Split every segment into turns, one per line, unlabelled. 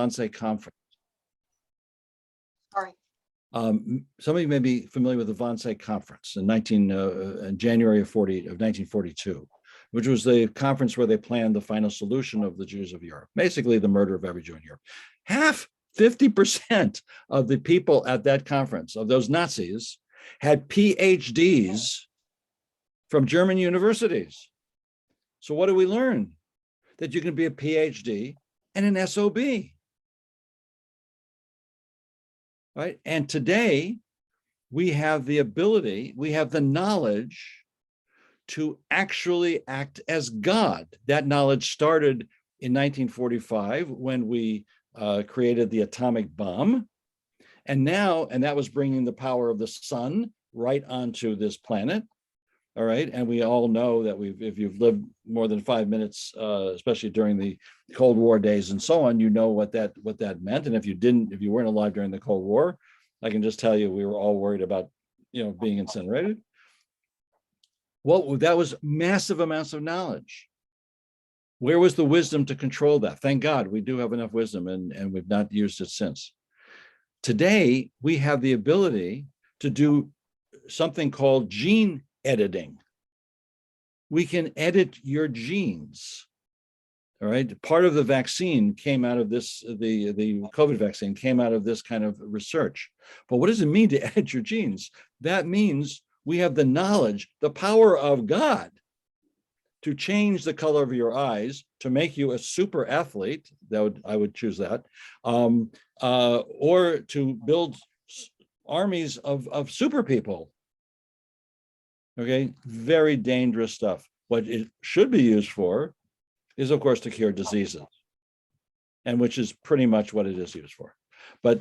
Wannsee Conference.
Sorry.
Some of you may be familiar with the Wannsee Conference in January of 1942, which was the conference where they planned the final solution of the Jews of Europe, basically the murder of every Jew in Europe. 50% of the people at that conference, of those Nazis, had PhDs from German universities. So what do we learn? That you can be a PhD and an SOB. Right? And today, we have the ability, we have the knowledge to actually act as God. That knowledge started in 1945 when we created the atomic bomb. And that was bringing the power of the sun right onto this planet. All right. And we all know that if you've lived more than 5 minutes, especially during the Cold War days and so on, you know what that meant. And if you weren't alive during the Cold War, I can just tell you, we were all worried about, being incinerated. Well, that was massive amounts of knowledge. Where was the wisdom to control that? Thank God we do have enough wisdom, and we've not used it since. Today, we have the ability to do something called gene editing. We can edit your genes. All right. Part of the vaccine came out of this, the COVID vaccine came out of this kind of research. But what does it mean to edit your genes? That means we have the knowledge, the power of God to change the color of your eyes, to make you a super athlete. I would choose that. Or to build armies of super people. Okay, very dangerous stuff. What it should be used for is, of course, to cure diseases, and which is pretty much what it is used for. But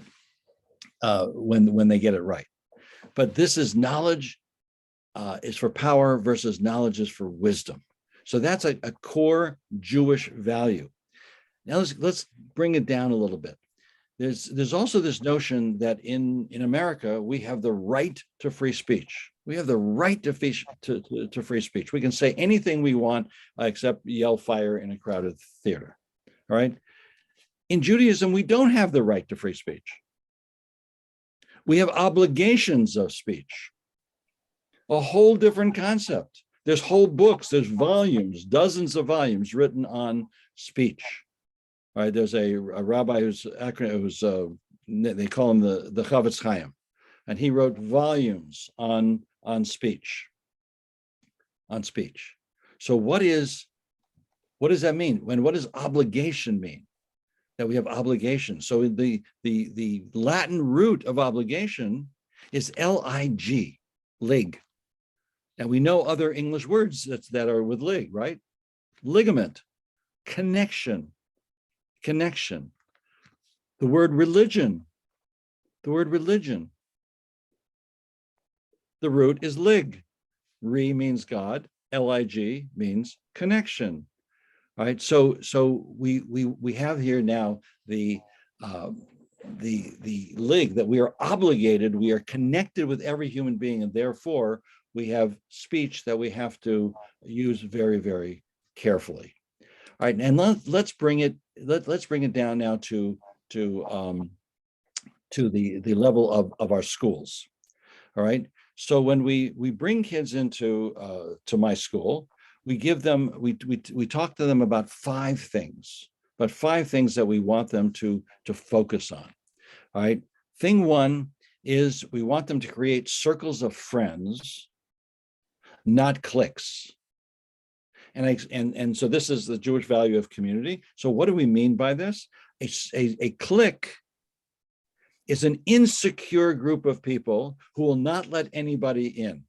when they get it right. But this is knowledge is for power versus knowledge is for wisdom. So that's a core Jewish value. Now let's bring it down a little bit. There's also this notion that in America, we have the right to free speech. We have the right to free speech. We can say anything we want except yell fire in a crowded theater. All right. In Judaism, we don't have the right to free speech. We have obligations of speech. A whole different concept. There's whole books, there's volumes, dozens of volumes written on speech. All right, there's a rabbi who's they call him the Chavetz Chaim, and he wrote volumes on speech. So what does that mean? What does obligation mean? That we have obligations. So the Latin root of obligation is lig, lig. And we know other English words that are with lig, right? Ligament, connection. The word religion. The root is lig. Re means God. Lig means connection. All right. So we have here now the lig, that we are obligated. We are connected with every human being, and therefore we have speech that we have to use very, very carefully. All right, and let's bring it down now to the level of our schools. All right. So when we bring kids into to my school, we give them, we talk to them about 5 things, that we want them to focus on. All right. Thing 1 is we want them to create circles of friends, not cliques. And so this is the Jewish value of community. So what do we mean by this? A clique is an insecure group of people who will not let anybody in.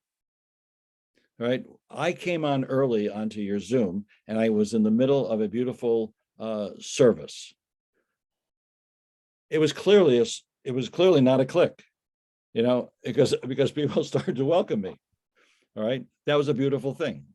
All right. I came on early onto your Zoom, and I was in the middle of a beautiful service. It was clearly not a clique, because people started to welcome me. All right. That was a beautiful thing,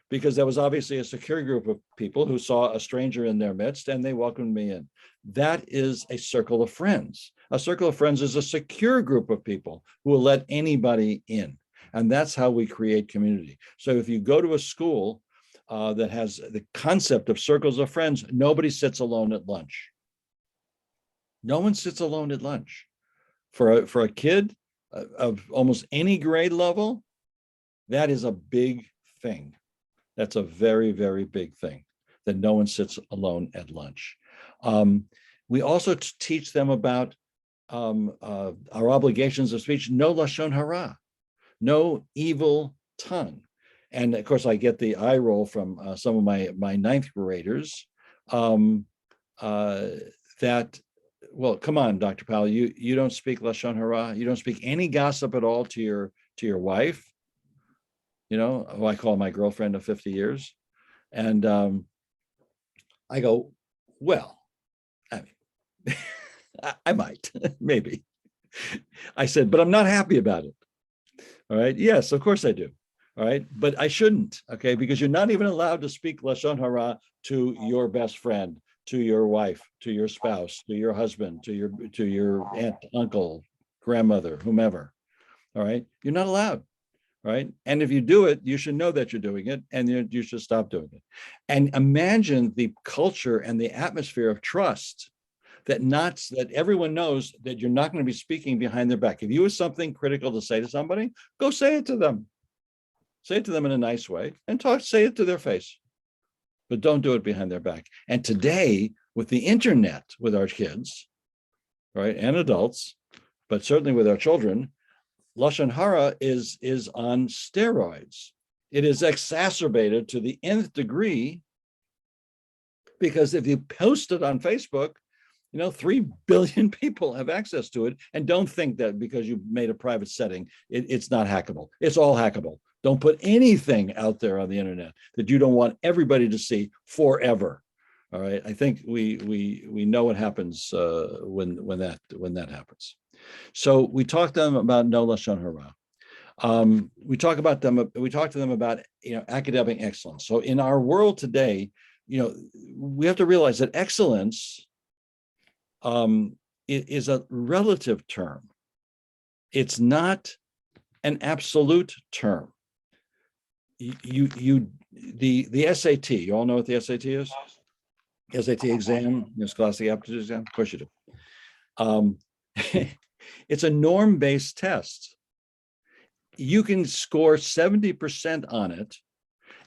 because there was obviously a secure group of people who saw a stranger in their midst and they welcomed me in. That is a circle of friends. A circle of friends is a secure group of people who will let anybody in. And that's how we create community. So if you go to a school that has the concept of circles of friends, nobody sits alone at lunch. No one sits alone at lunch. For a kid of almost any grade level, that is a big thing. That's a very, very big thing, that no one sits alone at lunch. We also teach them about our obligations of speech, no lashon hara, no evil tongue. And of course, I get the eye roll from some of my ninth graders that, well, come on, Dr. Powell, you don't speak lashon hara, you don't speak any gossip at all to your wife, who I call my girlfriend of 50 years. And I go, well, I mean, I might, maybe. I said, but I'm not happy about it. All right. Yes, of course I do. All right. But I shouldn't. Okay. Because you're not even allowed to speak lashon hara to your best friend, to your wife, to your spouse, to your husband, to your aunt, uncle, grandmother, whomever. All right. You're not allowed. Right. And if you do it, you should know that you're doing it, and you should stop doing it. And imagine the culture and the atmosphere of trust that everyone knows that you're not going to be speaking behind their back. If you have something critical to say to somebody, go say it to them. Say it to them in a nice way and say it to their face. But don't do it behind their back. And today, with the internet, with our kids, right, and adults, but certainly with our children, lashon hara is on steroids. It is exacerbated to the nth degree, because if you post it on Facebook, 3 billion people have access to it. And don't think that because you made a private setting, it's not hackable. It's all hackable. Don't put anything out there on the internet that you don't want everybody to see forever. All right. I think we know what happens when that happens. So we talk to them about no lashon hara. We talk to them about academic excellence. So in our world today, we have to realize that excellence is a relative term. It's not an absolute term. The SAT, you all know what the SAT is? SAT exam, Scholastic Aptitude Exam, of course you do. It's a norm-based test. You can score 70% on it,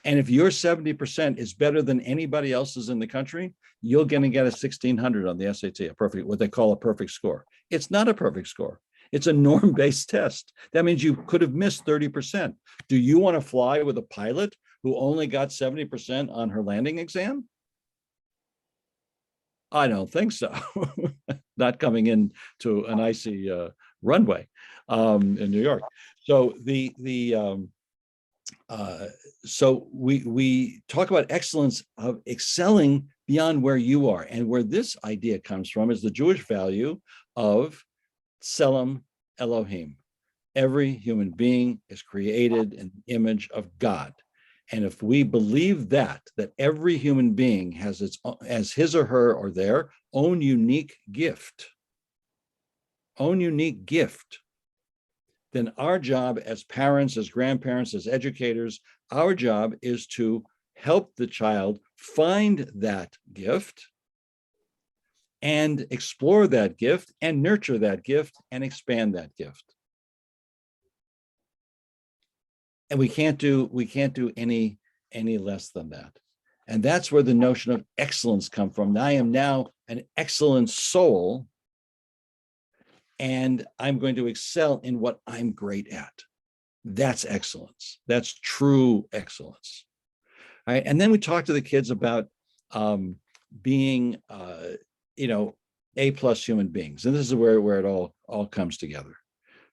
and if your 70% is better than anybody else's in the country, you're going to get a 1600 on the SAT, what they call a perfect score. It's not a perfect score. It's a norm-based test. That means you could have missed 30%. Do you want to fly with a pilot who only got 70% on her landing exam? I don't think so. Not coming in to an icy runway in New York. So so we talk about excellence of excelling beyond where you are, and where this idea comes from is the Jewish value of Tselem Elohim. Every human being is created in the image of God. And if we believe that every human being has as his or her or their own unique gift, then our job as parents, as grandparents, as educators, our job is to help the child find that gift and explore that gift and nurture that gift and expand that gift. And we can't do any less than that. And that's where the notion of excellence comes from. I am now an excellent soul, and I'm going to excel in what I'm great at. That's excellence. That's true excellence. All right. And then we talk to the kids about being, A+ human beings. And this is where it all comes together.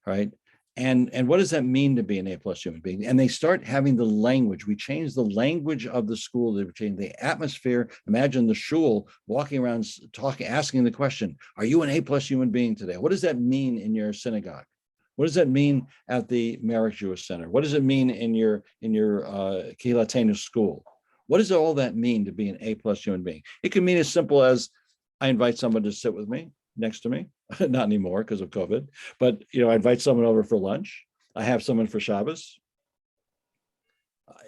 Right. And what does that mean to be an A+ human being? And they start having the language. We change the language of the school. They change the atmosphere. Imagine the shul walking around, asking the question, are you an A+ human being today? What does that mean in your synagogue? What does that mean at the Merrick Jewish Center? What does it mean in your Kehilatenu school? What does all that mean to be an A+ human being? It can mean as simple as I invite someone to sit with me, next to me. Not anymore because of COVID, but I invite someone over for lunch. I have someone for Shabbos.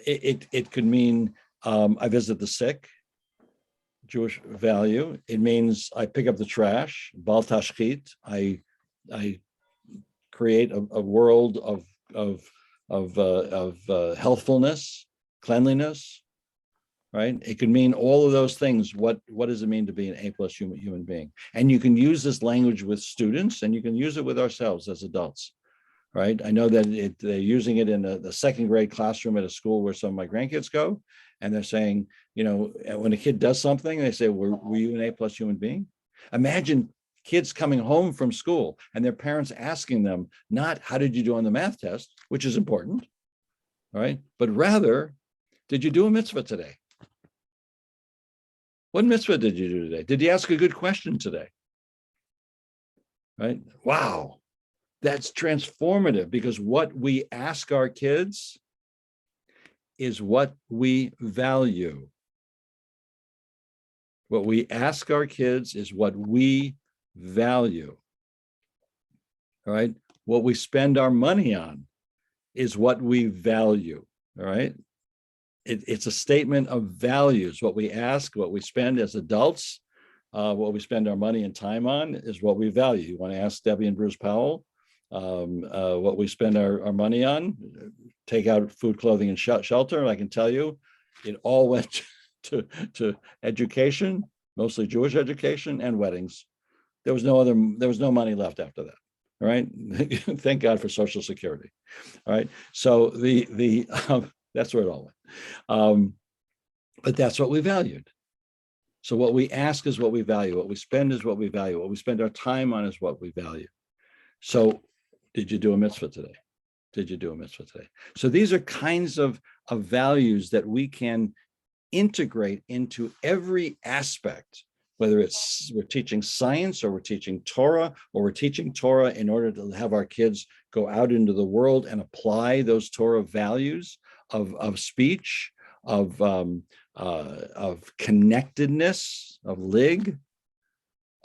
It could mean I visit the sick. Jewish value. It means I pick up the trash, bal tashchit. I create a world of healthfulness, cleanliness, right? It could mean all of those things. What does it mean to be an A+ human being? And you can use this language with students, and you can use it with ourselves as adults, right? I know that they're using it in the second grade classroom at a school where some of my grandkids go, and they're saying, when a kid does something, they say, were you an A+ human being? Imagine kids coming home from school and their parents asking them, not how did you do on the math test, which is important, right? But rather, did you do a mitzvah today? What mitzvah did you do today? Did you ask a good question today? Right? Wow. That's transformative, because what we ask our kids is what we value. What we ask our kids is what we value. All right. What we spend our money on is what we value. All right. It's a statement of values. What we ask, what we spend as adults, what we spend our money and time on is what we value. You want to ask Debbie and Bruce Powell what we spend our money on, take out food, clothing, and shelter. I can tell you, it all went to education, mostly Jewish education, and weddings. There was no money left after that. All right. Thank God for Social Security. All right. So that's where it all went. But that's what we valued. So what we ask is what we value. What we spend is what we value. What we spend our time on is what we value. So did you do a mitzvah today? Did you do a mitzvah today? So these are kinds of values that we can integrate into every aspect, whether we're teaching science, or we're teaching Torah, or we're teaching Torah in order to have our kids go out into the world and apply those Torah values of speech, of connectedness, of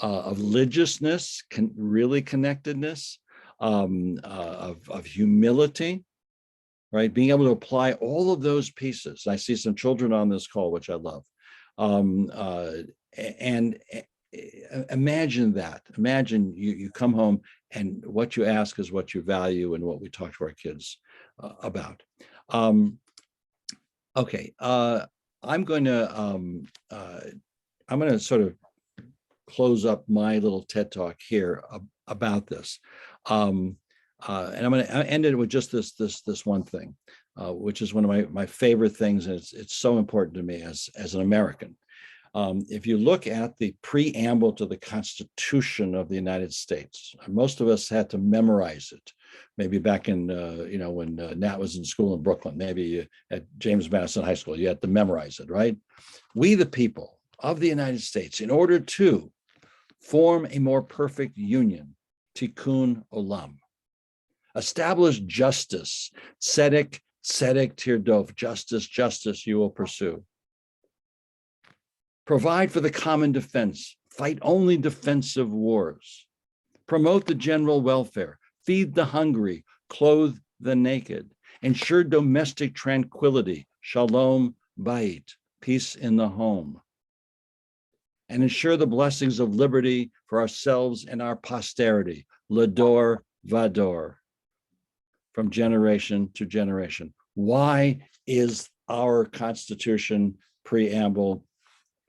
religiousness, really connectedness, of humility, right? Being able to apply all of those pieces. I see some children on this call, which I love. And imagine that. Imagine you come home and what you ask is what you value, and what we talk to our kids about. Okay, I'm going to sort of close up my little TED Talk here about this, and I'm going to end it with just this one thing, which is one of my favorite things, and it's so important to me as an American. If you look at the preamble to the Constitution of the United States, most of us had to memorize it. Maybe back in, when Nat was in school in Brooklyn, maybe at James Madison High School, you had to memorize it, right? We, the people of the United States, in order to form a more perfect union, tikkun olam, establish justice, tzedek tirdof, justice you will pursue. Provide for the common defense, fight only defensive wars, promote the general welfare, feed the hungry, clothe the naked, ensure domestic tranquility, shalom bayit, peace in the home, and ensure the blessings of liberty for ourselves and our posterity, lador vador, from generation to generation. Why is our Constitution preamble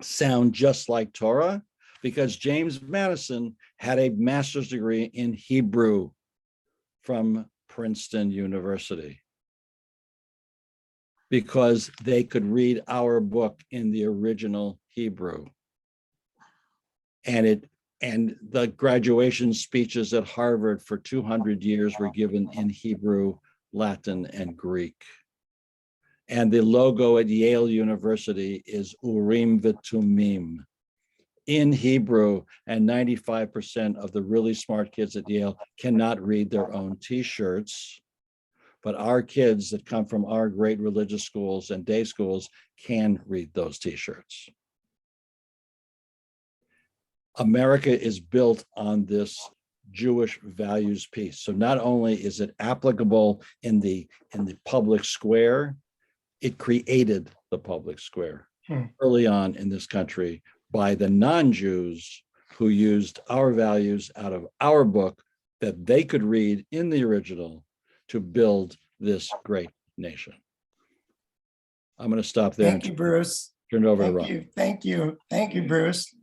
sound just like Torah? Because James Madison had a master's degree in Hebrew from Princeton University, because they could read our book in the original Hebrew. And the graduation speeches at Harvard for 200 years were given in Hebrew, Latin, and Greek. And the logo at Yale University is Urim v'Tumim in Hebrew, and 95% of the really smart kids at Yale cannot read their own t-shirts. But our kids that come from our great religious schools and day schools can read those t-shirts. America is built on this Jewish values piece. So not only is it applicable in the public square, it created the public square early on in this country by the non-Jews who used our values out of our book that they could read in the original to build this great nation. I'm going to stop there.
Thank you, Bruce.
Turn it over to
Thank
Rob.
you. Thank you. Thank you, Bruce.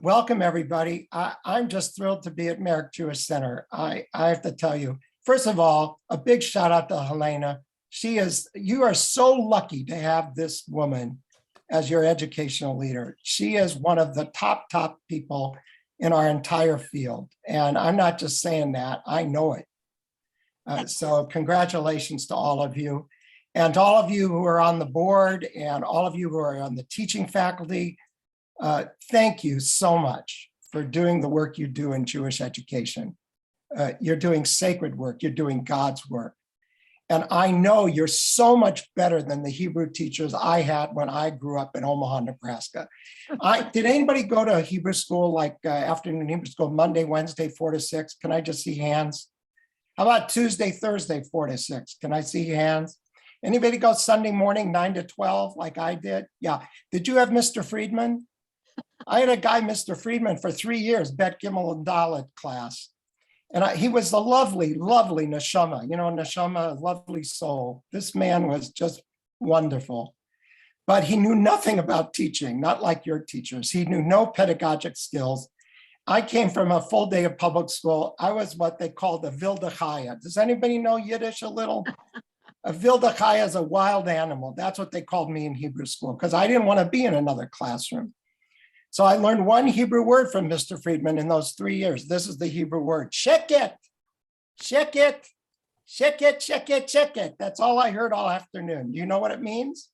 Welcome, everybody. I'm just thrilled to be at Merrick Jewish Center. I have to tell you, first of all, a big shout out to Helena. You are so lucky to have this woman as your educational leader. She is one of the top people in our entire field. And I'm not just saying that, I know it. So congratulations to all of you. And to all of you who are on the board and all of you who are on the teaching faculty, thank you so much for doing the work you do in Jewish education. You're doing sacred work, you're doing God's work. And I know you're so much better than the Hebrew teachers I had when I grew up in Omaha, Nebraska. Did anybody go to Hebrew school, like afternoon Hebrew school, Monday, Wednesday, 4 to 6? Can I just see hands? How about Tuesday, Thursday, 4 to 6? Can I see hands? Anybody go Sunday morning, 9 to 12, like I did? Yeah. Did you have Mr. Friedman? I had a guy, Mr. Friedman, for 3 years, Bet Gimel and Dalet class. And he was a lovely, lovely neshama, neshama, a lovely soul. This man was just wonderful. But he knew nothing about teaching, not like your teachers. He knew no pedagogic skills. I came from a full day of public school. I was what they called a wilde chaya. Does anybody know Yiddish a little? A wilde chaya is a wild animal. That's what they called me in Hebrew school, because I didn't want to be in another classroom. So I learned one Hebrew word from Mr. Friedman in those 3 years. This is the Hebrew word, sheket, sheket, sheket, sheket, sheket. That's all I heard all afternoon. Do you know what it means?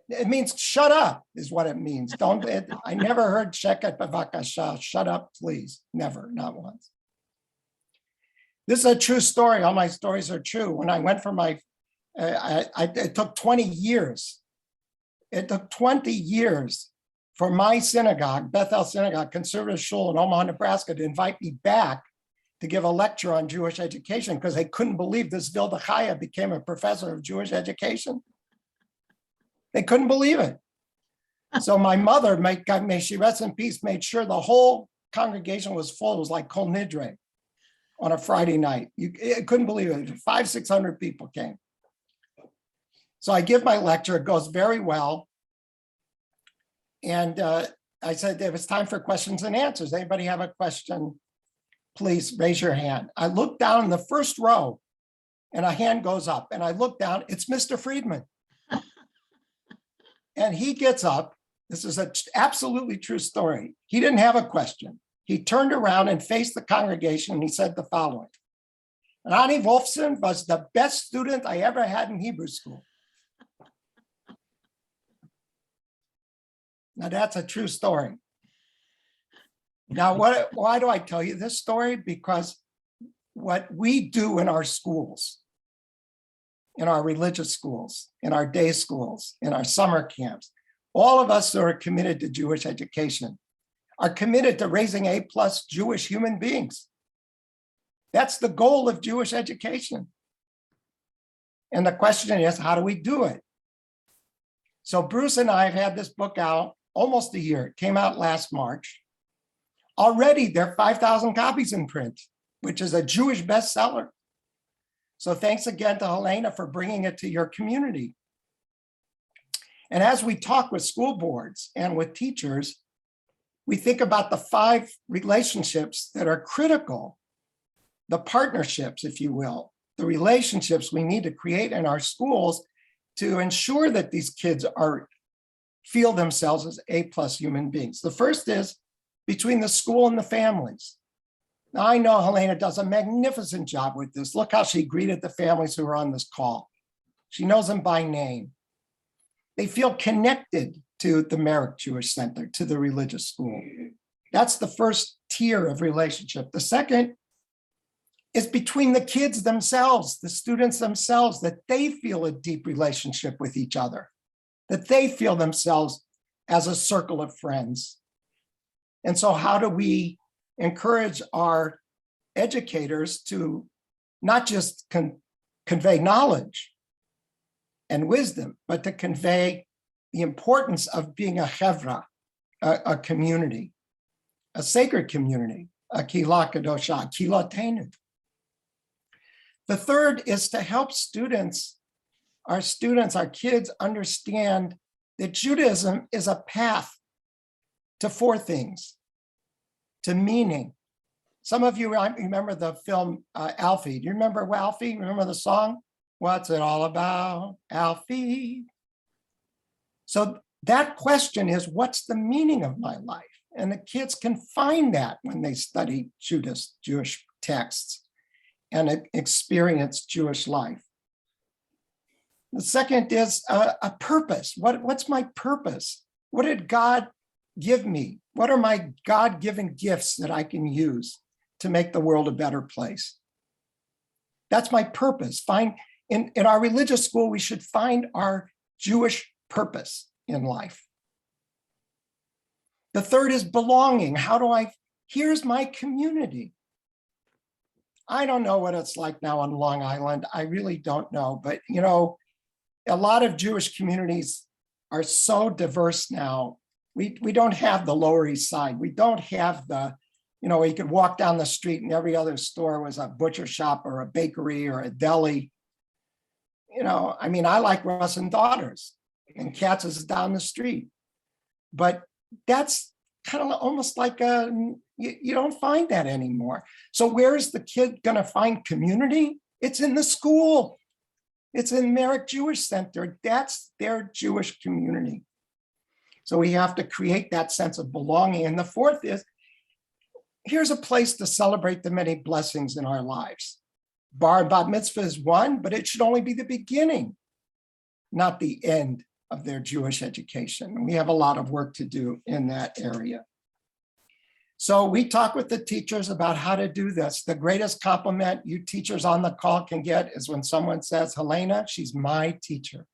It means shut up is what it means. I never heard sheket bavakasha, shut up, please. Never, not once. This is a true story. All my stories are true. When I went for my, it took 20 years. It took 20 years for my synagogue, Bethel Synagogue, conservative shul in Omaha, Nebraska, to invite me back to give a lecture on Jewish education because they couldn't believe this wilde chaya became a professor of Jewish education. They couldn't believe it. So my mother, may she rest in peace, made sure the whole congregation was full. It was like Kol Nidre on a Friday night. You couldn't believe it. 500-600 people came. So I give my lecture. It goes very well. And I said, it was time for questions and answers. Anybody have a question? Please raise your hand. I look down in the first row and a hand goes up and I look down, it's Mr. Friedman. And he gets up. This is an absolutely true story. He didn't have a question. He turned around and faced the congregation and he said the following: Ronnie Wolfson was the best student I ever had in Hebrew school. Now that's a true story. Now, why do I tell you this story? Because what we do in our schools, in our religious schools, in our day schools, in our summer camps, all of us who are committed to Jewish education are committed to raising A+ Jewish human beings. That's the goal of Jewish education. And the question is, how do we do it? So Bruce and I have had this book out almost a year. It came out last March. Already there are 5,000 copies in print, which is a Jewish bestseller. So thanks again to Helena for bringing it to your community. And as we talk with school boards and with teachers, we think about the 5 relationships that are critical, the partnerships, if you will, the relationships we need to create in our schools to ensure that these kids feel themselves as A+ human beings. The first is between the school and the families. Now, I know Helena does a magnificent job with this. Look how she greeted the families who are on this call. She knows them by name. They feel connected to the Merrick Jewish Center, to the religious school. That's the first tier of relationship. The second is between the kids themselves, the students themselves, that they feel a deep relationship with each other, that they feel themselves as a circle of friends. And so how do we encourage our educators to not just convey knowledge and wisdom, but to convey the importance of being a chevra, a community, a sacred community, a kila kadosha, kilatenu. The third is to help students, our kids understand that Judaism is a path to four things, to meaning. Some of you remember the film Alfie. Do you remember Alfie? Remember the song? What's it all about, Alfie? So that question is, what's the meaning of my life? And the kids can find that when they study Jewish texts and experience Jewish life. The second is a purpose. What's my purpose? What did God give me? What are my God-given gifts that I can use to make the world a better place? That's my purpose. In our religious school, we should find our Jewish purpose in life. The third is belonging. Here's my community. I don't know what it's like now on Long Island. I really don't know, but a lot of Jewish communities are so diverse now. We don't have the Lower East Side. We don't have where you could walk down the street and every other store was a butcher shop or a bakery or a deli. I like Russ and Daughters, and Katz is down the street. But that's kind of almost like you don't find that anymore. So where's the kid going to find community? It's in the school. It's in Merrick Jewish Center. That's their Jewish community. So we have to create that sense of belonging. And the fourth is, here's a place to celebrate the many blessings in our lives. Bar and bat mitzvah is one, but it should only be the beginning, not the end of their Jewish education. We have a lot of work to do in that area. So we talk with the teachers about how to do this. The greatest compliment you teachers on the call can get is when someone says, Helena, she's my teacher.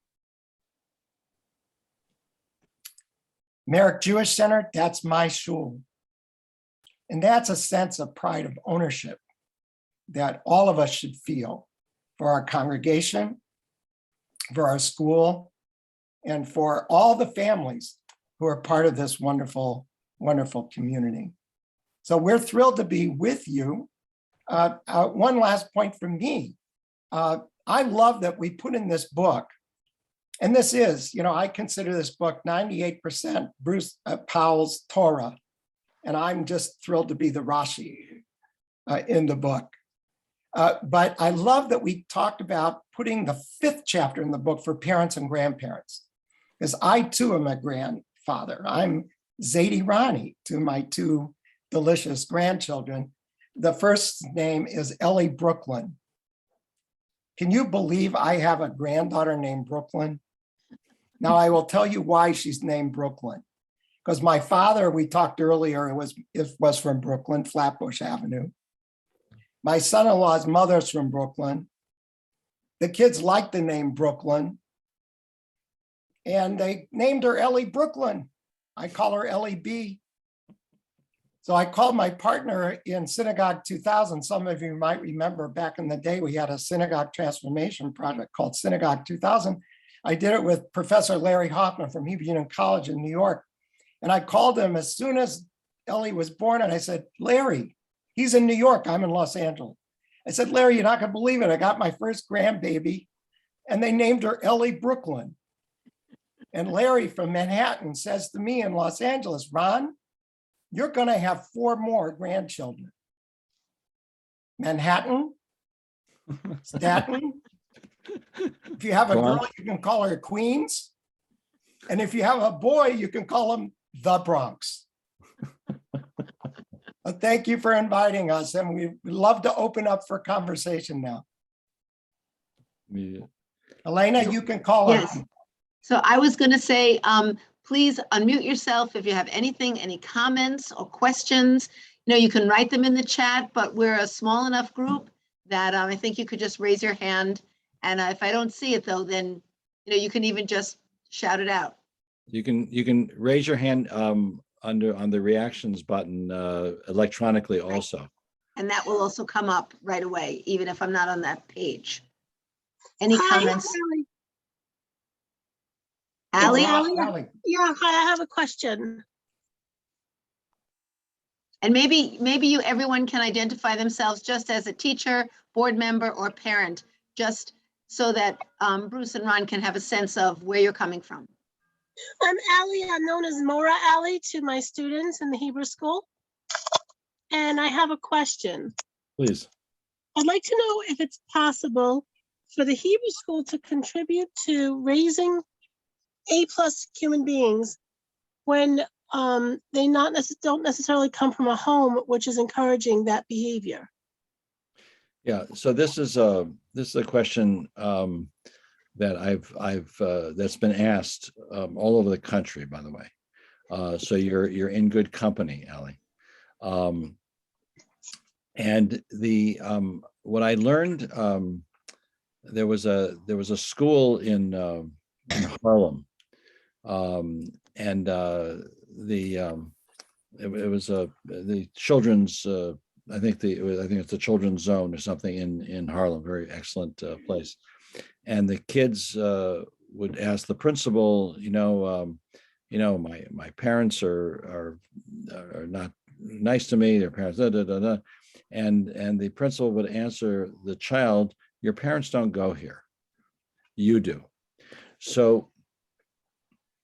Merrick Jewish Center, that's my shul. And that's a sense of pride of ownership that all of us should feel for our congregation, for our school, and for all the families who are part of this wonderful, wonderful community. So we're thrilled to be with you. One last point from me. I love that we put in this book, and this is, I consider this book 98% Bruce Powell's Torah, and I'm just thrilled to be the Rashi in the book. But I love that we talked about putting the 5th chapter in the book for parents and grandparents, because I too am a grandfather. I'm Zadie Rani to my 2 delicious grandchildren. The first name is Ellie Brooklyn. Can you believe I have a granddaughter named Brooklyn? Now I will tell you why she's named Brooklyn. Because my father, we talked earlier, was from Brooklyn, Flatbush Avenue. My son-in-law's mother's from Brooklyn. The kids liked the name Brooklyn. And they named her Ellie Brooklyn. I call her Ellie B. So I called my partner in Synagogue 2000. Some of you might remember back in the day, we had a synagogue transformation project called Synagogue 2000. I did it with Professor Larry Hoffman from Hebrew Union College in New York. And I called him as soon as Ellie was born. And I said, Larry, he's in New York, I'm in Los Angeles. I said, Larry, you're not gonna believe it. I got my first grandbaby and they named her Ellie Brooklyn. And Larry from Manhattan says to me in Los Angeles, Ron, you're gonna have 4 more grandchildren. Manhattan, Staten. If you have a girl, you can call her Queens. And if you have a boy, you can call him the Bronx. But thank you for inviting us. And we'd love to open up for conversation now.
Yeah.
Elena, you can call
Yes.
us.
So I was going to say, please unmute yourself if you have any comments or questions. You can write them in the chat, but we're a small enough group that I think you could just raise your hand. And if I don't see it though, then you can even just shout it out.
You can raise your hand on the reactions button electronically also.
And that will also come up right away, even if I'm not on that page. Any comments? Ally?
Ally.
Yeah, hi, I have a question.
And maybe everyone can identify themselves just as a teacher, board member, or parent, just so that Bruce and Ron can have a sense of where you're coming from.
I'm Allie. I'm known as Mora Allie to my students in the Hebrew school. And I have a question.
Please.
I'd like to know if it's possible for the Hebrew school to contribute to raising A+ human beings when they don't necessarily come from a home which is encouraging that behavior.
Yeah, so this is a question that I've that's been asked all over the country, by the way. So you're in good company, Allie. And the what I learned, there was a school in Harlem, and it was the children's. I think it's the Children's Zone or something in Harlem. Very excellent place. And the kids would ask the principal, my parents are not nice to me. Their parents, da, da, da, da. And the principal would answer the child, your parents don't go here, you do. So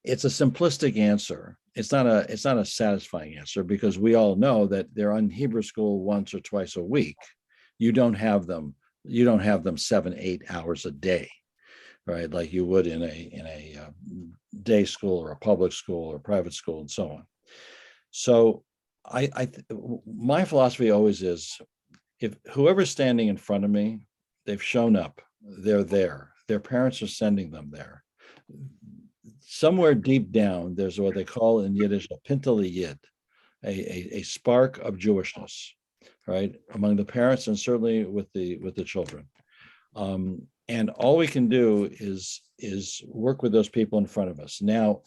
it's a simplistic answer. It's not a satisfying answer, because we all know that they're on Hebrew school once or twice a week. You don't have them 7-8 hours a day, right? Like you would in a day school or a public school or private school and so on. So my philosophy always is, if whoever's standing in front of me, they've shown up, they're there, their parents are sending them there. Somewhere deep down, there's what they call in Yiddish a pintele yid, a spark of Jewishness, right, among the parents and certainly with the children. And all we can do is work with those people in front of us. Now,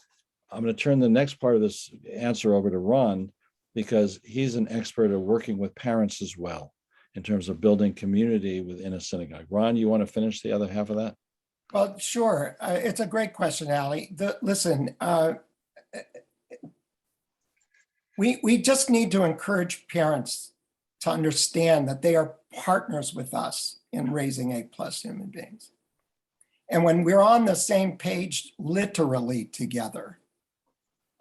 I'm going to turn the next part of this answer over to Ron, because he's an expert at working with parents as well in terms of building community within a synagogue. Ron, you want to finish the other half of that?
Well, sure. It's a great question, Allie. Listen, we just need to encourage parents to understand that they are partners with us in raising A+ human beings. And when we're on the same page, literally together,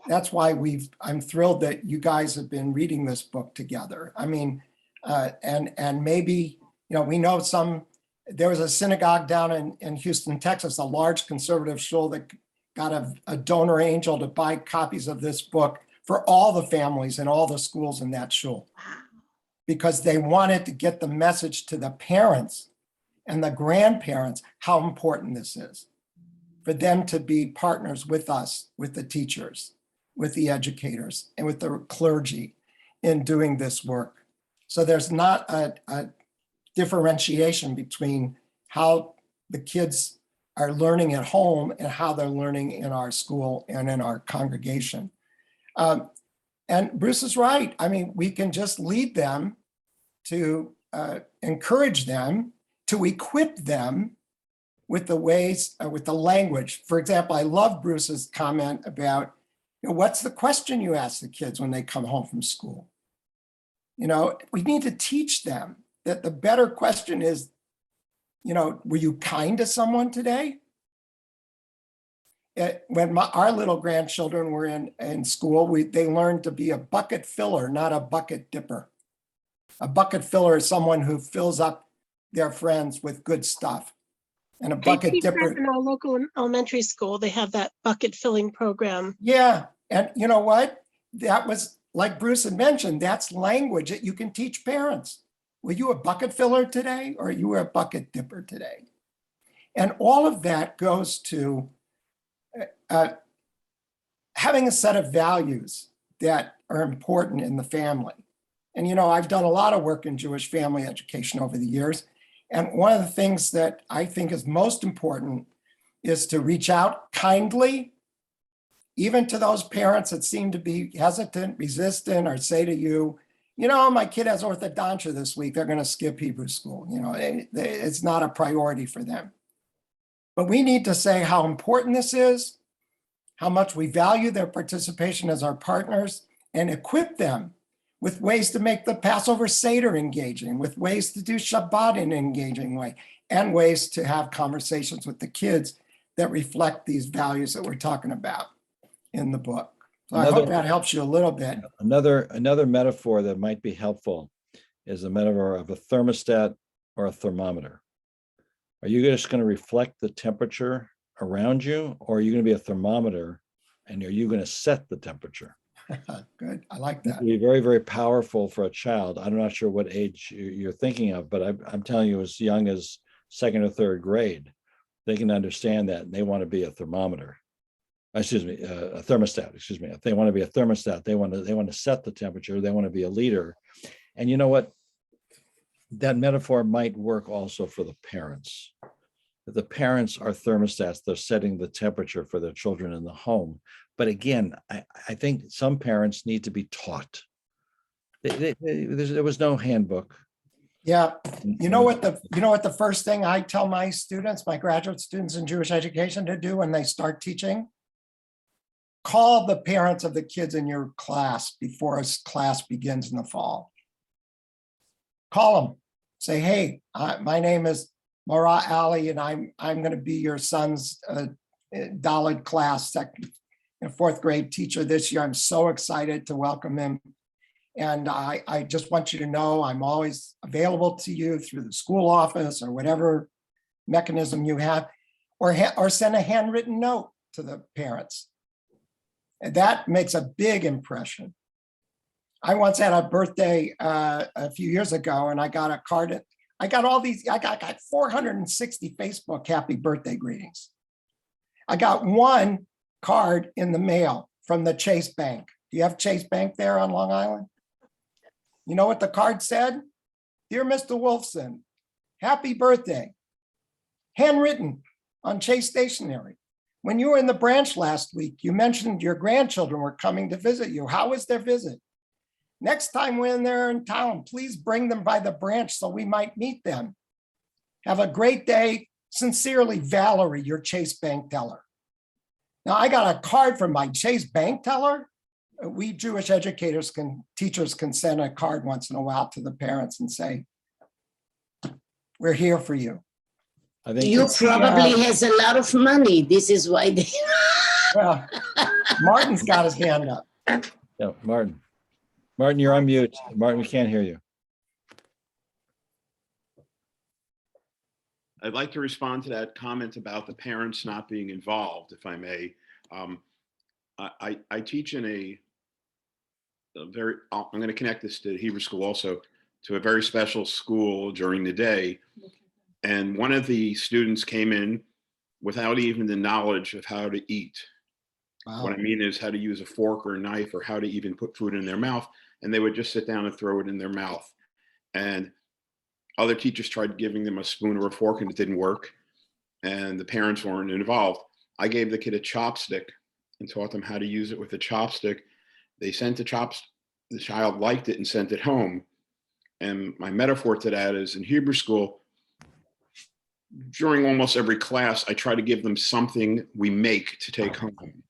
that's why I'm thrilled that you guys have been reading this book together. I mean, and maybe, we know there was a synagogue down in Houston, Texas, a large conservative shul that got a donor angel to buy copies of this book for all the families and all the schools in that shul, because they wanted to get the message to the parents and the grandparents how important this is, for them to be partners with us, with the teachers, with the educators, and with the clergy in doing this work. So there's not a differentiation between how the kids are learning at home and how they're learning in our school and in our congregation. And Bruce is right. I mean, we can just lead them to encourage them, to equip them with the ways, with the language. For example, I love Bruce's comment about, what's the question you ask the kids when they come home from school? We need to teach them that the better question is, were you kind to someone today? When our little grandchildren were in school, they learned to be a bucket filler, not a bucket dipper. A bucket filler is someone who fills up their friends with good stuff. And a bucket dipper.
In our local elementary school, they have that bucket filling program.
Yeah. And you know what? That was, like Bruce had mentioned, that's language that you can teach parents. Were you a bucket filler today, or you were a bucket dipper today? And all of that goes to having a set of values that are important in the family. And, I've done a lot of work in Jewish family education over the years. And one of the things that I think is most important is to reach out kindly, even to those parents that seem to be hesitant, resistant, or say to you, my kid has orthodontia this week, they're going to skip Hebrew school. It's not a priority for them. But we need to say how important this is, how much we value their participation as our partners, and equip them with ways to make the Passover Seder engaging, with ways to do Shabbat in an engaging way, and ways to have conversations with the kids that reflect these values that we're talking about in the book. So I hope
Another-
that helps you a little bit.
Another metaphor that might be helpful is the metaphor of a thermostat or a thermometer. Are you just going to reflect the temperature around you, or are you going to be a thermometer and are you going to set the temperature?
Good, I like
It
that.
can be very, very powerful for a child. I'm not sure what age you're thinking of, but I'm telling you, as young as second or third grade, they can understand that and they want to be a thermometer. Excuse me, a thermostat. Excuse me. If they want to be a thermostat, they want to set the temperature. They want to be a leader. And you know what? That metaphor might work also for the parents. The parents are thermostats. They're setting the temperature for their children in the home. But again, I think some parents need to be taught. There was no handbook.
Yeah, you know what the first thing I tell my students, my graduate students in Jewish education to do when they start teaching? Call the parents of the kids in your class before a class begins in the fall. Call them, say, hey, my name is Mara Ali, and I'm going to be your son's Dalit class second and fourth grade teacher this year. I'm so excited to welcome him. And I just want you to know I'm always available to you through the school office or whatever mechanism you have, or send a handwritten note to the parents. And that makes a big impression. I once had a birthday a few years ago, and I got a card. I got 460 Facebook happy birthday greetings. I got one card in the mail from the Chase Bank. Do you have Chase Bank there on Long Island? You know what the card said? Dear Mr. Wolfson, happy birthday. Handwritten on Chase stationery. When you were in the branch last week, you mentioned your grandchildren were coming to visit you. How was their visit? Next time when they're in town, please bring them by the branch so we might meet them. Have a great day. Sincerely, Valerie, your Chase Bank teller. Now I got a card from my Chase Bank teller. We Jewish teachers can send a card once in a while to the parents and say, we're here for you.
I think
You probably has a lot of money. This is why they.
Well, Martin's got his hand up.
yeah, Martin. Martin, you're on mute. Martin, we can't hear you.
I'd like to respond to that comment about the parents not being involved, if I may. I teach in a very, I'm going to connect this to Hebrew school also, to a very special school during the day. And one of the students came in without even the knowledge of how to eat.
Wow.
What I mean is how to use a fork or a knife or how to even put food in their mouth. And they would just sit down and throw it in their mouth. And other teachers tried giving them a spoon or a fork and it didn't work. And the parents weren't involved. I gave the kid a chopstick and taught them how to use it with a chopstick. They sent the child liked it and sent it home. And my metaphor to that is in Hebrew school, during almost every class, I try to give them something we make to take home.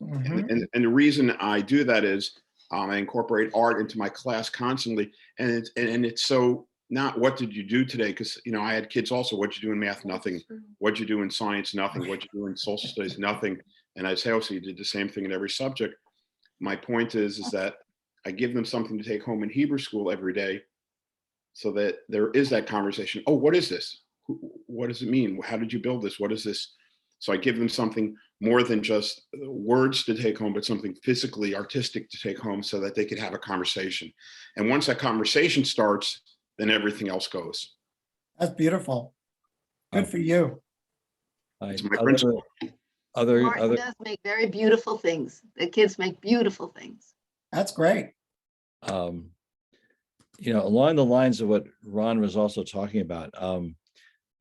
Mhm.
And the reason I do that is I incorporate art into my class constantly. And it's so not what did you do today? Because, you know, I had kids also, what'd you do in math? Nothing. What'd you do in science? Nothing. What'd you do in social studies? Nothing. And I say, oh, so you did the same thing in every subject. My point is that I give them something to take home in Hebrew school every day so that there is that conversation. Oh, what is this? What does it mean? How did you build this? What is this? So I give them something more than just words to take home, but something physically artistic to take home so that they could have a conversation. And once that conversation starts, then everything else goes.
That's beautiful. Good for you.
It's my principle.
Martin does make very beautiful things. The kids make beautiful things.
That's great.
You know, along the lines of what Ron was also talking about,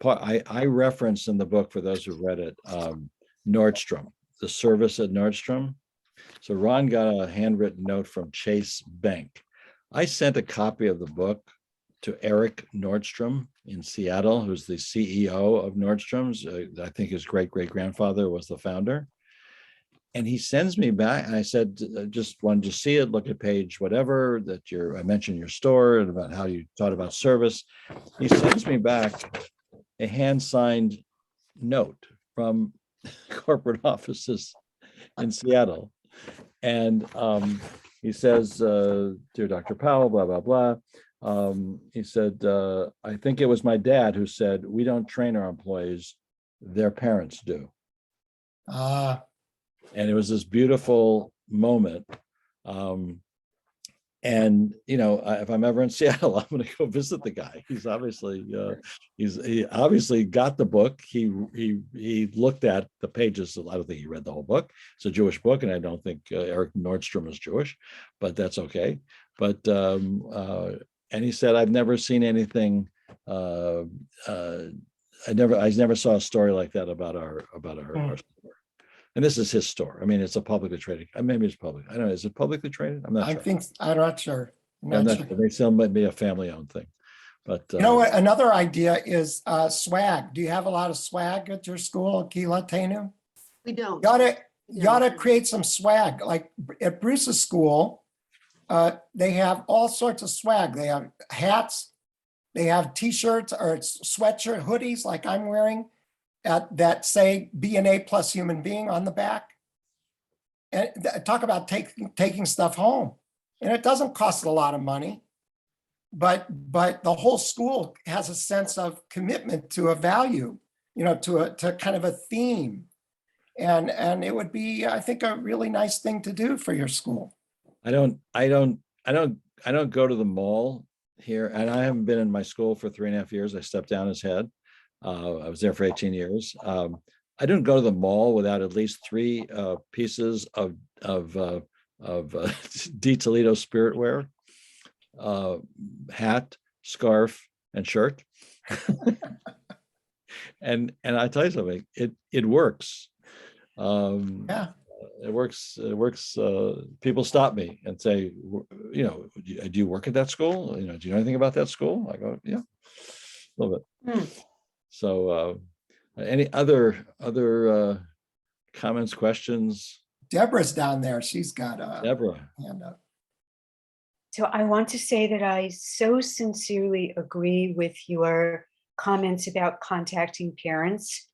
I referenced in the book, for those who read it, Nordstrom, the service at Nordstrom. So Ron got a handwritten note from Chase Bank. I sent a copy of the book to Eric Nordstrom in Seattle, who's the CEO of Nordstrom's. I think his great-great-grandfather was the founder. And he sends me back, and I said, just wanted to see it, look at page whatever that I mentioned your store and about how you thought about service. He sends me back a hand-signed note from corporate offices in Seattle. And he says, dear Dr. Powell, blah, blah, blah. He said, I think it was my dad who said, we don't train our employees, their parents do. And it was this beautiful moment. And if I'm ever in Seattle, I'm going to go visit the guy. He's obviously he obviously got the book. He looked at the pages. I don't think he read the whole book. It's a Jewish book, and I don't think Eric Nordstrom is Jewish, but that's okay. But and he said, I've never seen anything. I never saw a story like that about our store. And this is his store. I mean, it's a publicly traded. Maybe it's public. I don't know. Is it publicly traded? I'm not sure.
I'm not sure.
I'm not sure. They still might be a family-owned thing, but
You know what? Another idea is swag. Do you have a lot of swag at your school, Kehila Tenu?
We don't.
You ought to create some swag. Like at Bruce's school, they have all sorts of swag. They have hats, they have t-shirts or sweatshirt hoodies like I'm wearing that say be an A+ human being on the back. And talk about taking stuff home. And it doesn't cost a lot of money, but the whole school has a sense of commitment to a value, to kind of a theme. And it would be, I think, a really nice thing to do for your school.
I don't go to the mall here, and I haven't been in my school for 3.5 years. I stepped down as head. I was there for 18 years. I don't go to the mall without at least 3 pieces of D Toledo spirit wear, hat, scarf, and shirt. and I tell you something, it works.
Yeah.
It works. People stop me and say, do you work at that school? Do you know anything about that school? I go, yeah, a little bit. So any other comments, questions?
Deborah's down there. She's got a
Deborah.
hand up.
So I want to say that I so sincerely agree with your comments about contacting parents.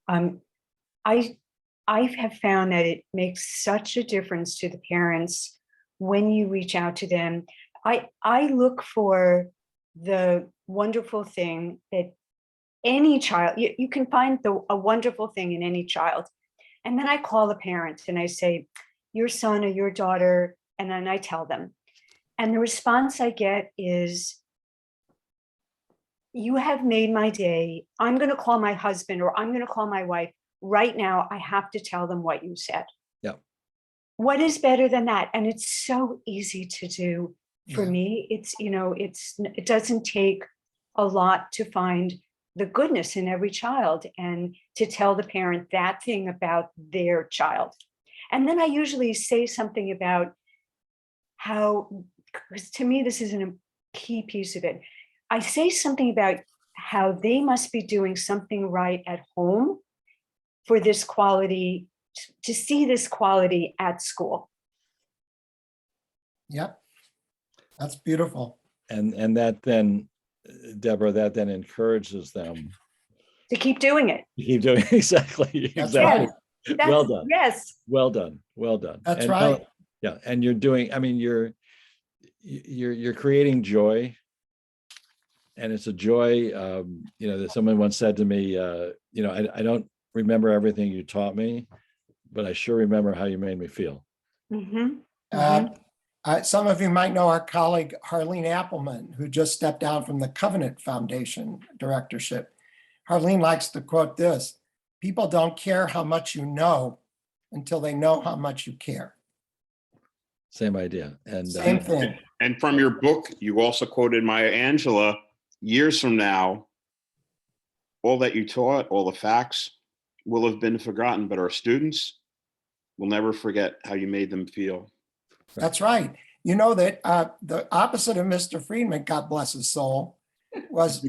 I have found that it makes such a difference to the parents when you reach out to them. I look for the wonderful thing that any child, you can find a wonderful thing in any child. And then I call the parent and I say, your son or your daughter, and then I tell them. And the response I get is, you have made my day. I'm going to call my husband or I'm going to call my wife right now. I have to tell them what you said.
Yeah.
What is better than that? And it's so easy to do for
Yeah.
me. It doesn't take a lot to find the goodness in every child and to tell the parent that thing about their child. And then I usually say something about how, because to me, this is a key piece of it. I say something about how they must be doing something right at home for this quality, to see this quality at school.
Yep. That's beautiful.
And that then, Deborah, that then encourages them
To keep doing it.
to keep doing exactly.
That's
Exactly.
That's-
Well done.
Yes.
Well done. Well done.
That's
And
right.
yeah, and you're doing. I mean, you're creating joy, and it's a joy. That someone once said to me, I don't remember everything you taught me, but I sure remember how you made me feel.
Mhm.
Some of you might know our colleague Harleen Appleman, who just stepped down from the Covenant Foundation directorship. Harleen likes to quote this: people don't care how much you know until they know how much you care.
Same idea. And
Same thing.
And from your book, you also quoted Maya Angelou, years from now, all that you taught, all the facts will have been forgotten, but our students will never forget how you made them feel.
That's right. You know that the opposite of Mr. Friedman, God bless his soul, was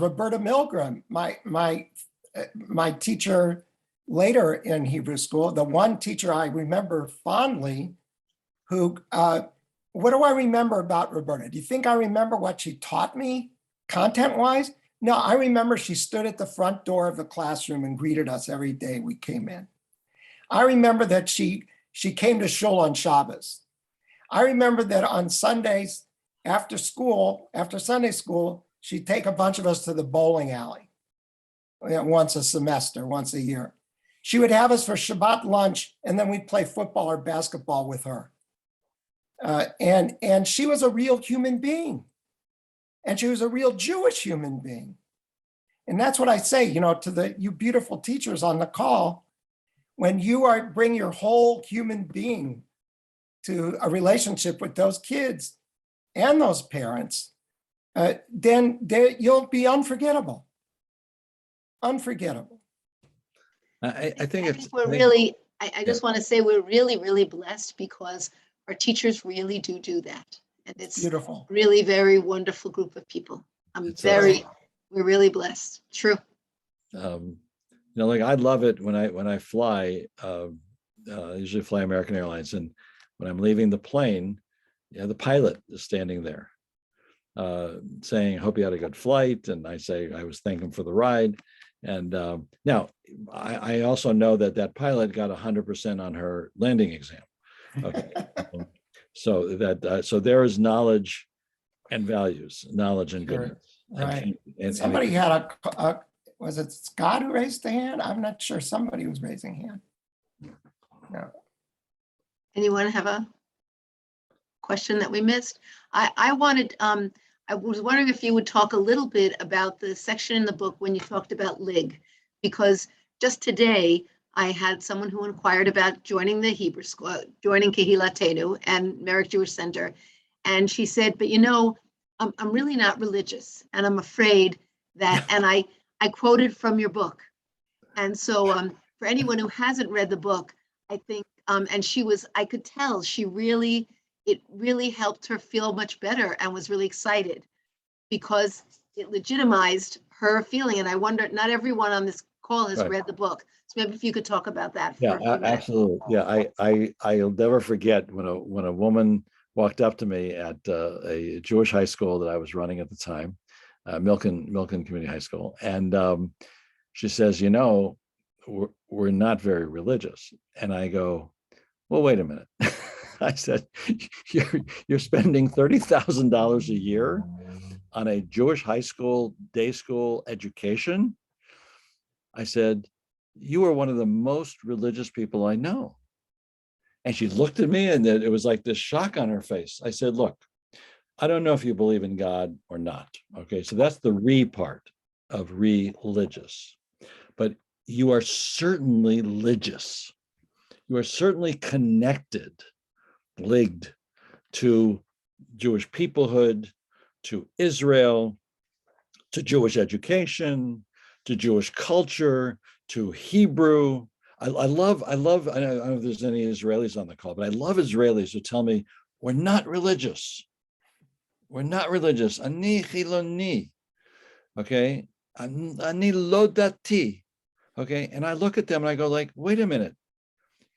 Roberta Milgram, my teacher later in Hebrew school, the one teacher I remember fondly who, what do I remember about Roberta? Do you think I remember what she taught me content-wise? No, I remember she stood at the front door of the classroom and greeted us every day we came in. I remember that she came to shul on Shabbos. I remember that on Sundays after school, after Sunday school, she'd take a bunch of us to the bowling alley once a semester, once a year. She would have us for Shabbat lunch, and then we'd play football or basketball with her. And she was a real human being. And she was a real Jewish human being. And that's what I say, to you beautiful teachers on the call, when you bring your whole human being to a relationship with those kids and those parents, then you'll be unforgettable. Unforgettable.
I think it's.
we're really, I just want to say we're really, really blessed because our teachers really do that. And it's
Beautiful.
really very wonderful group of people. We're really blessed. True.
Like I love it when I fly, usually fly American Airlines, and when I'm leaving the plane, the pilot is standing there saying, "Hope you had a good flight." And I say, I was thanking him for the ride. And now I also know that pilot got 100% on her landing exam. Okay. So there is knowledge and values, knowledge and
Sure.
goodness.
Right.
And
Somebody had was it Scott who raised the hand? I'm not sure. Somebody was raising hand. No.
Anyone have a question that we missed? I wanted, I was wondering if you would talk a little bit about the section in the book when you talked about LIG, because just today I had someone who inquired about joining the Hebrew school, joining Kehilatenu and Merrick Jewish Center. And she said, but I'm really not religious, and I'm afraid that, and I quoted from your book. And so for anyone who hasn't read the book, I think, and I could tell it really helped her feel much better and was really excited because it legitimized her feeling. And I wonder, not everyone on this call has
Right.
read the book. So maybe if you could talk about that. For
Yeah,
a few minutes.
absolutely. Yeah, I'll never forget when a woman walked up to me at a Jewish high school that I was running at the time, Milken Community High School, and she says, we're not very religious. And I go, well, wait a minute. I said, you're spending $30,000 a year on a Jewish high school, day school education. I said, you are one of the most religious people I know. And she looked at me and it was like this shock on her face. I said, look, I don't know if you believe in God or not. Okay, so that's the re part of religious. But you are certainly religious. You are certainly connected, linked to Jewish peoplehood, to Israel, to Jewish education, to Jewish culture, to Hebrew. I don't know if there's any Israelis on the call, but I love Israelis who tell me, we're not religious. We're not religious. Ani chiloni. Okay. Ani lo dati. Okay. And I look at them and I go like, wait a minute.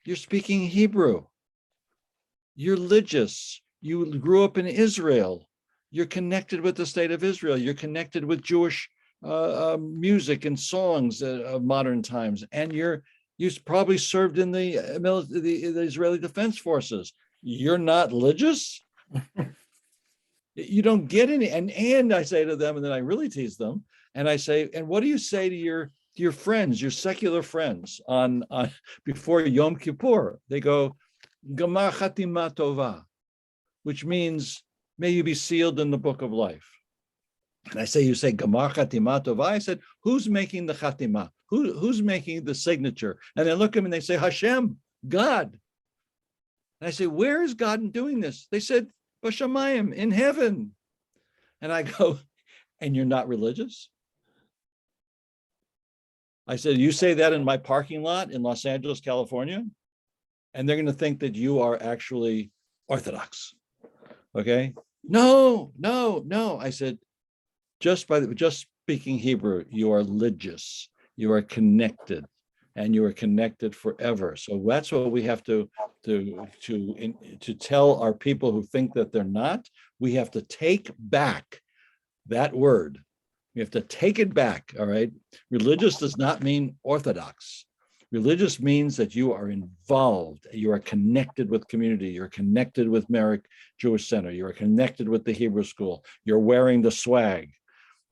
You're speaking Hebrew. You're religious. You grew up in Israel. You're connected with the state of Israel. You're connected with Jewish music and songs of modern times. And you probably served in the Israeli Defense Forces. You're not religious? You don't get any. And I say to them, and then I really tease them, and I say, and what do you say to your friends, your secular friends on before Yom Kippur? They go, Gamar Chatima Tova, which means, may you be sealed in the book of life. And I say, you say Gamar Chatima Tova. I said, who's making the Chatima? Who's making the signature? And they look at me and they say, Hashem, God. And I say, where is God in doing this? They said, Bashamayim, in heaven. And I go, and you're not religious? I said, you say that in my parking lot in Los Angeles, California, and they're going to think that you are actually Orthodox. Okay? No. I said, just speaking Hebrew, you are religious. You are connected and you are connected forever. So that's what we have to tell our people who think that they're not. We have to take back that word. We have to take it back. All right. Religious does not mean orthodox. Religious means that you are involved, you are connected with community, you're connected with Merrick Jewish Center, you're connected with the Hebrew School, you're wearing the swag,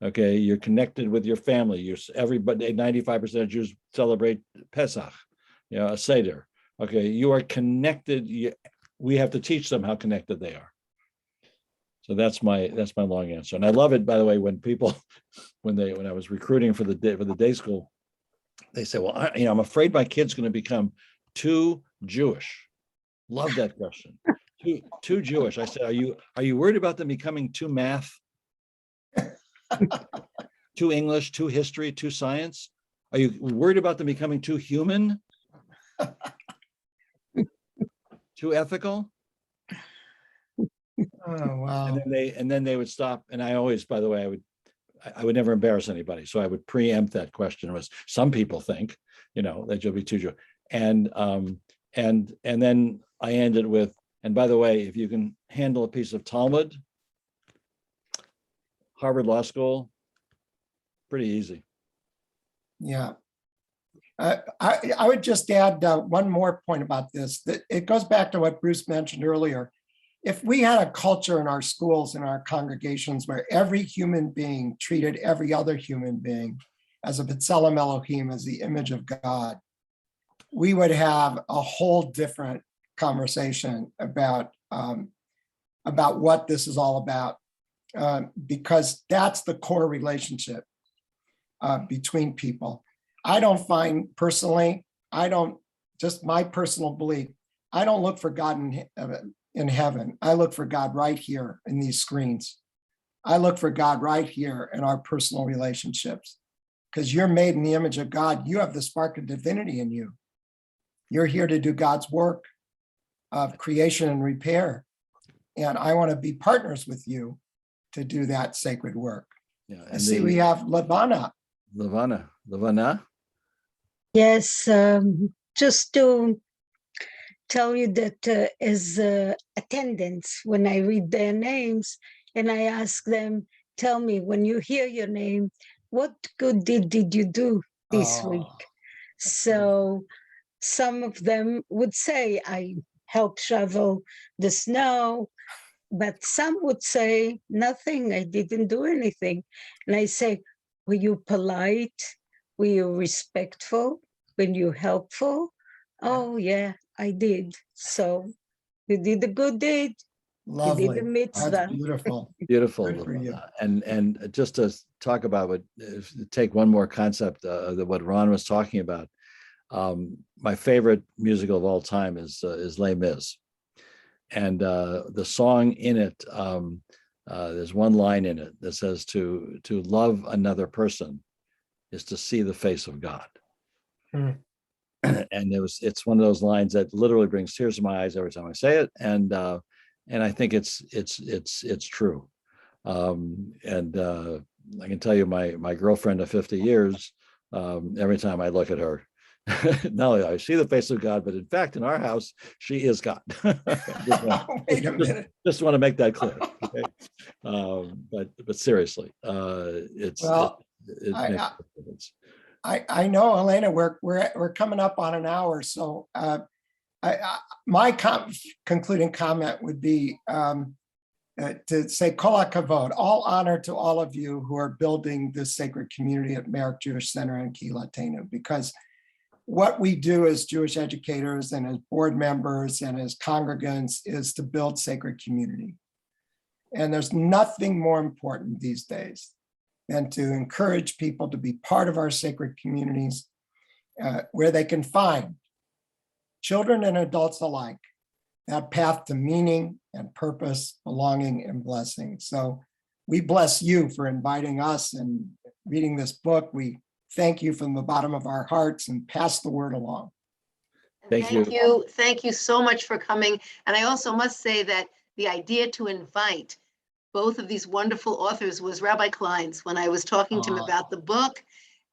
okay? You're connected with your family. Everybody, 95% of Jews celebrate Pesach, a Seder, okay? You are connected. We have to teach them how connected they are. So that's my long answer. And I love it, by the way, when people, when I was recruiting for the day school, they say, well, I'm afraid my kid's going to become too Jewish. Love that question. Too Jewish. I said, are you worried about them becoming too math, too English, too history, too science? Are you worried about them becoming too human, too ethical?
Oh, wow.
And then they would stop. And I always, by the way, I would never embarrass anybody. So I would preempt that question. Was some people think, that you'll be too Jewish. And then I ended with, and by the way, if you can handle a piece of Talmud, Harvard Law School, pretty easy.
Yeah. I would just add one more point about this, that it goes back to what Bruce mentioned earlier. If we had a culture in our schools and our congregations where every human being treated every other human being as a B'Tselem Elohim, as the image of God, we would have a whole different conversation about what this is all about, because that's the core relationship between people. I don't find personally, just my personal belief, I don't look for God in heaven. I look for God right here in these screens. I look for God right here in our personal relationships, because you're made in the image of God. You have the spark of divinity in you. You're here to do God's work of creation and repair. And I want to be partners with you to do that sacred work.
Yeah.
I see we have Lavana.
Lavana.
Yes, just to tell you that as attendants, when I read their names and I ask them, tell me, when you hear your name, what good deed did you do this
Oh,
week? So some of them would say, I helped shovel the snow, but some would say, nothing, I didn't do anything. And I say, were you polite? Were you respectful? Were you helpful? Oh, yeah, I did. So you did a good deed.
lovely.
You did a mitzvah.
That's beautiful.
Beautiful.
Good for you.
And just to talk about take one more concept of what Ron was talking about. My favorite musical of all time is Les Mis. And the song in it, there's one line in it that says to love another person is to see the face of God. And it's one of those lines that literally brings tears to my eyes every time I say it. And I think it's true. And I can tell you my girlfriend of 50 years, every time I look at her, not only I see the face of God, but in fact, in our house, she is God.
Wait a minute.
Just want to make that clear. Okay? But seriously, it makes a difference.
I know, Elena, we're coming up on an hour, so my concluding comment would be to say kol hakavod, all honor to all of you who are building this sacred community at Merrick Jewish Center and Kehilatenu, because what we do as Jewish educators and as board members and as congregants is to build sacred community. And there's nothing more important these days than to encourage people to be part of our sacred communities where they can find, children and adults alike, that path to meaning and purpose, belonging and blessing. So we bless you for inviting us and reading this book. We thank you from the bottom of our hearts and pass the word along.
Thank you.
Thank you so much for coming. And I also must say that the idea to invite both of these wonderful authors was Rabbi Klein's when I was talking to him about the book.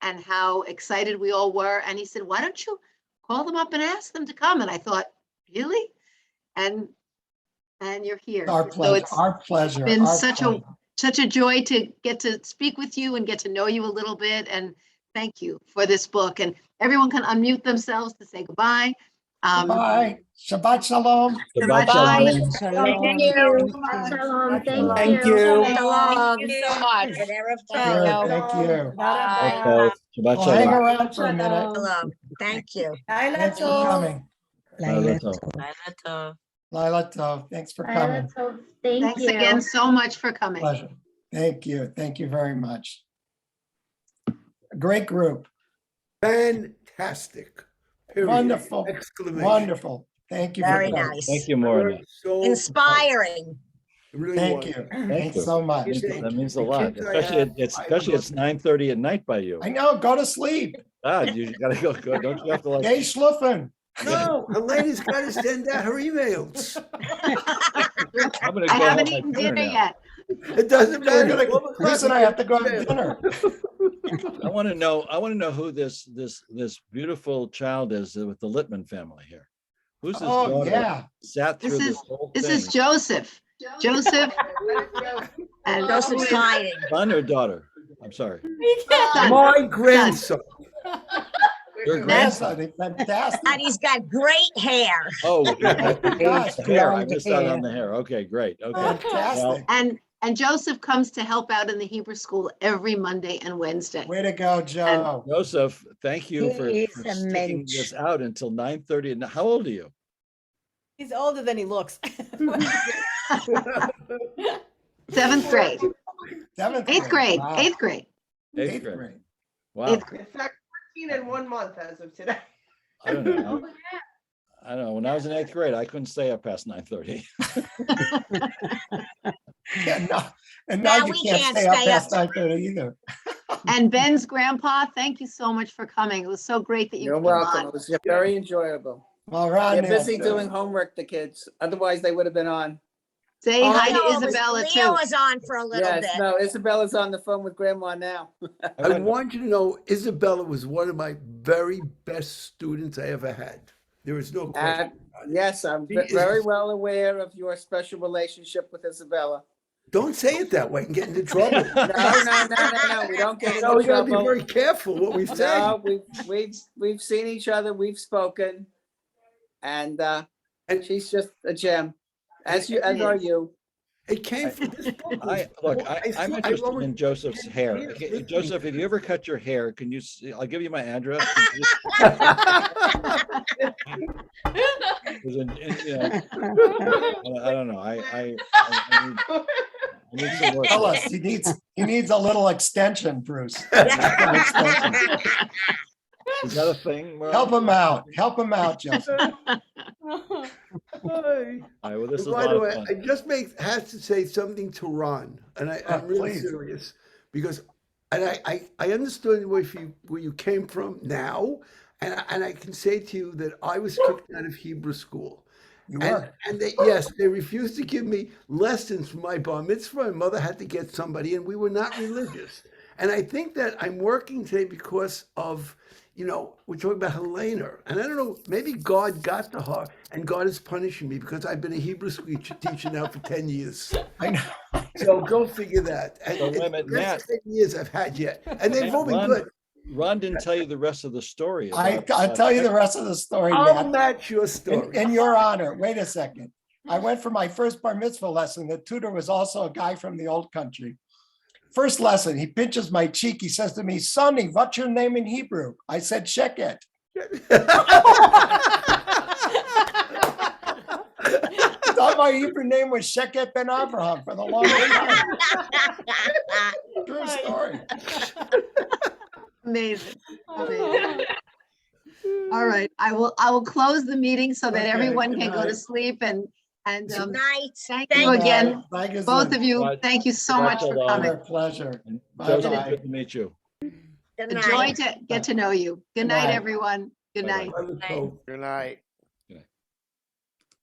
and how excited we all were. And he said, why don't you call them up and ask them to come? And I thought, really? And you're here.
Our
So
pleasure,
it's
our pleasure.
been
our
such
pleasure.
a joy to get to speak with you and get to know you a little bit. And thank you for this book. And everyone can unmute themselves to say goodbye.
Bye. Shabbat shalom.
Shabbat
Bye.
shalom.
Thank you.
Shalom, thank
Thank
you.
you.
Thank you so much.
Good, thank you.
Bye, folks. Shabbat
Well, hang
shalom.
around for a minute.
Shalom. Thank you.
Thanks for coming.
Laila tov.
Lila Tov, thanks for coming.
Thanks again so much for coming.
Pleasure. Thank you. Thank you very much. Great group.
Fantastic. Period.
Wonderful.
Exclamation.
Wonderful. Thank you. for
Very
coming.
nice.
Thank you, Morna.
So,
Inspiring.
it really
Thank
was.
you.
Thank
Thanks
you.
so much.
That means a
The
lot,
kids I
especially
have,
especially it's 9:30 at night by you.
I know, go to sleep.
God, you gotta go. Don't you have to like?
Gay schluffen.
No, Helena's got to send out her emails.
I'm gonna
I
go have
haven't
my
eaten
dinner
dinner
now.
yet.
It doesn't
We're
matter.
gonna- Chris and I have to go have dinner.
I want to know who this beautiful child is with the Littman family here. Who's this
Oh,
daughter?
yeah.
Sat through
This
this
is
whole
this is
thing.
Joseph. Joseph. And
Joseph's hiding.
Son or daughter? I'm sorry.
Son.
My grandson.
Your
Grandson,
grandson.
fantastic.
And he's got great hair.
Oh,
Gosh,
the hair. I
blonde
missed out
hair.
on the hair. Okay, great. Okay. Well,
Fantastic.
And Joseph comes to help out in the Hebrew school every Monday and Wednesday.
Way to go, Joe.
Joseph, thank you for
He is a
sticking
mensch.
this out until 9:30. And how old are you?
He's older than he looks.
7th grade,
Seventh
8th grade,
Wow.
8th grade,
Eighth grade. Wow.
8th grade.
In fact, 14 in 1 month as of today.
I don't know. I don't know. When I was in 8th grade, I couldn't stay up past 9:30.
Yeah, no, and now
Now
you
we
can't
can't
stay up
stay
past
up.
9:30 either.
And Ben's grandpa, thank you so much for coming. It was so great that you
You're
came
welcome.
on.
It was very enjoyable.
Well, Ron,
They're busy doing homework, the kids. Otherwise, they would have been on.
Say
Oh,
hi
Leo
to
was-
Isabella
Leo
too.
was on for a little
Yes,
bit.
no, Isabella's on the phone with Grandma now.
I want you to know Isabella was one of my very best students I ever had. There is no question.
Yes, I'm
She is-
very well aware of your special relationship with Isabella.
Don't say it that way and get into trouble.
No. We don't get
No,
into
we gotta be
trouble.
very careful what we say.
No, we've seen each other. We've spoken, and she's just a gem, as are you.
It came from this book.
I'm interested in Joseph's hair. Okay, Joseph, if you ever cut your hair, can you? I'll give you my address. I don't know. I need some work.
Tell us, he needs a little extension, Bruce.
Is that a thing? Merle?
Help him out. Help him out, Joseph.
All right, well, this is a
By
lot
the
of
way,
fun.
I just have to say something to Ron, and I'm really
please.
serious because, and I understood where you came from now, and I can say to you that I was kicked out of Hebrew school.
You were.
And they refused to give me lessons for my bar mitzvah. My mother had to get somebody, and we were not religious. And I think that I'm working today because of, we're talking about Helena. And I don't know, maybe God got to her, and God is punishing me because I've been a Hebrew school teacher now for 10 years.
I know.
So go figure that. And
So wait a
it's
minute,
the best
Matt.
10 years I've had yet. And they've all been
Ron-
good.
Ron didn't tell you the rest of the story.
I'll tell you the rest of the story,
I'll
Matt.
match your story.
In your honor, wait a second. I went for my first bar mitzvah lesson. The tutor was also a guy from the old country. First lesson, he pinches my cheek. He says to me, Sonny, what's your name in Hebrew? I said, Sheket. Thought my Hebrew name was Sheket Ben Abraham for the longest time. True story.
Amazing. Amazing. All right, I will close the meeting so that
Okay,
everyone
good
can go to
night.
sleep and
Good night.
thank you again,
Thank you,
both of you.
Bye.
Thank you so
Bye,
much for
Shalom.
coming.
Our pleasure.
And
Bye,
Joseph,
bye.
good to meet you.
Good
A
night.
joy to get to know you. Good night,
night.
everyone. Good
Bye-bye.
night.
Other folk.
Good night.